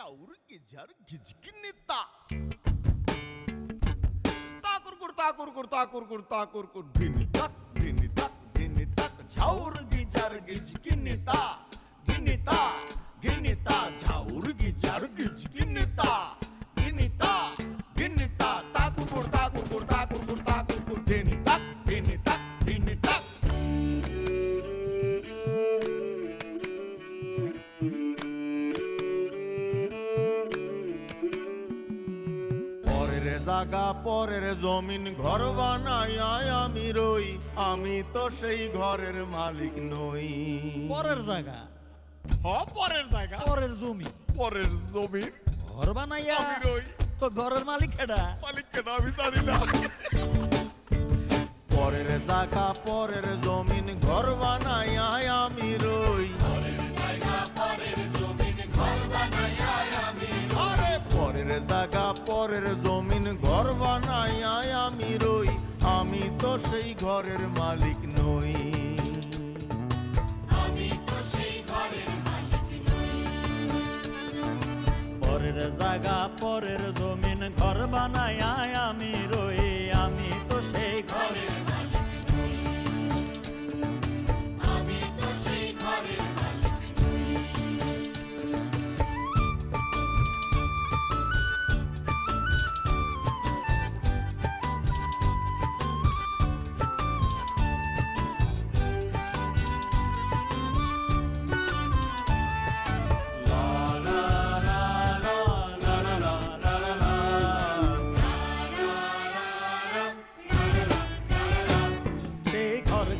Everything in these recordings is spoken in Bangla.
ঝাউর গিঝার গিজগিনিতা তাকুর কুর তাকুর কুর তাকুর কুর তাকুর কুর ধিনি তাক ঝাউর গিঝার গিজগিনিতা গিনিতা গিনিতা ঝাউর গিঝার গিজগিনিতা গিনিতা গিনিতা তাকুর কুর তাকুর কুর তাকুর কুর তাকুর কুর ধিনি তাক ধিনি তাক ধিনি তাক জাগা পরের জমিন ঘর বানাই আমি রই আমি তো সেই ঘরের মালিক নই। পরের জায়গা পরের জায়গা পরের জমি পরের জমিন ঘর বানাইয়া আমি রই তো ঘরের মালিক কেডা? মালিক কেন আমি জানি না। পরের জায়গা পরের জমিন ঘর বানাই আমি রই পরের জায়গা পরের জমিন ঘর বানাই আমি রই আমি তো সেই ঘরের মালিক নই। পরের জায়গা পরের জমিন ঘর বানাইয়া আমি রই আমি তো সেই ঘরের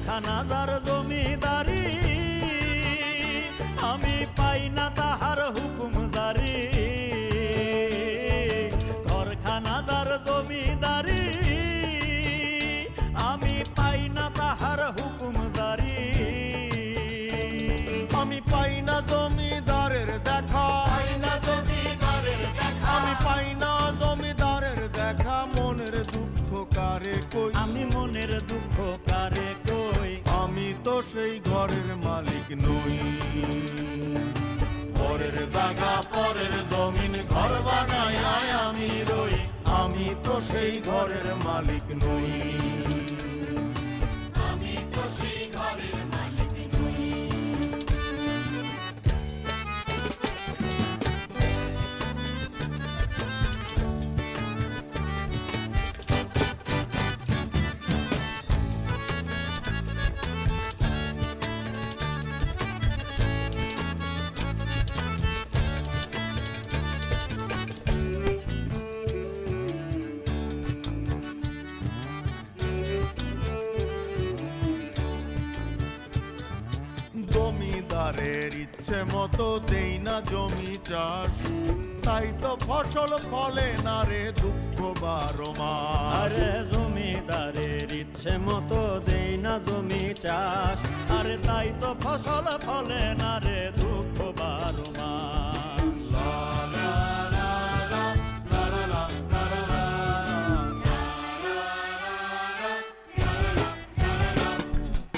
খানাজার জমিদারি আমি পাই না তাহার হুকুম জারি ঘরখানাজার জমিদারি আমি পাই না তাহার হুকুম জারি আমি পাই না জমিদারের দেখা আমি পাই না জমিদারের দেখা মনের দুঃখ কারে কই আমি মনের দুঃখ কারে কই আমি তো সেই ঘরের মালিক নই। পরের জায়গা পরের জমিন ঘর বানাই আমি রই আমি তো সেই ঘরের মালিক নই। আমি তো সেই ঘরের মালিক নই। জমিদারের ইচ্ছে মতো দেই না জমি চাষ তাই তো ফসল ফলে না রে দুঃখ 12 মাস। আরে জমিদারের ইচ্ছে মতো দেই না জমি চাষ আরে তাই তো ফসল ফলে না রে দুঃখ 12 মাস।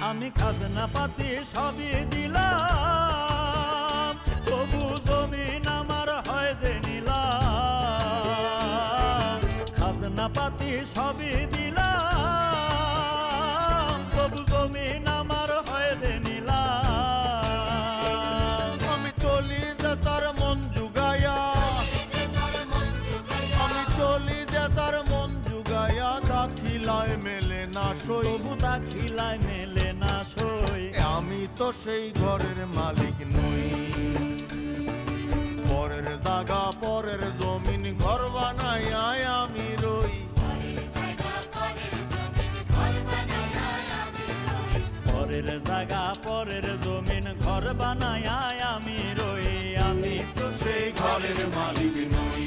আমি খাজনা পাতি সবই দিলাম তবু জমিন আমার হয় যে নিলাম খাজনা পাতি সবই দিলাম তবু জমিন আমার হয় যে নিলাম। আমি চলি যে তার মন জুগায়া আমি চলি যে তার মন জুগায়া দাখিলায় মেলে না সই তবু দাখিলায় মেলে না সই আমি তো সেই ঘরের মালিক নই। পরের জায়গা পরের জমিন ঘর বানাই আমি রই পরের জায়গা পরের জমিন ঘর বানায় আমি রই আমি তো সেই ঘরের মালিক নই।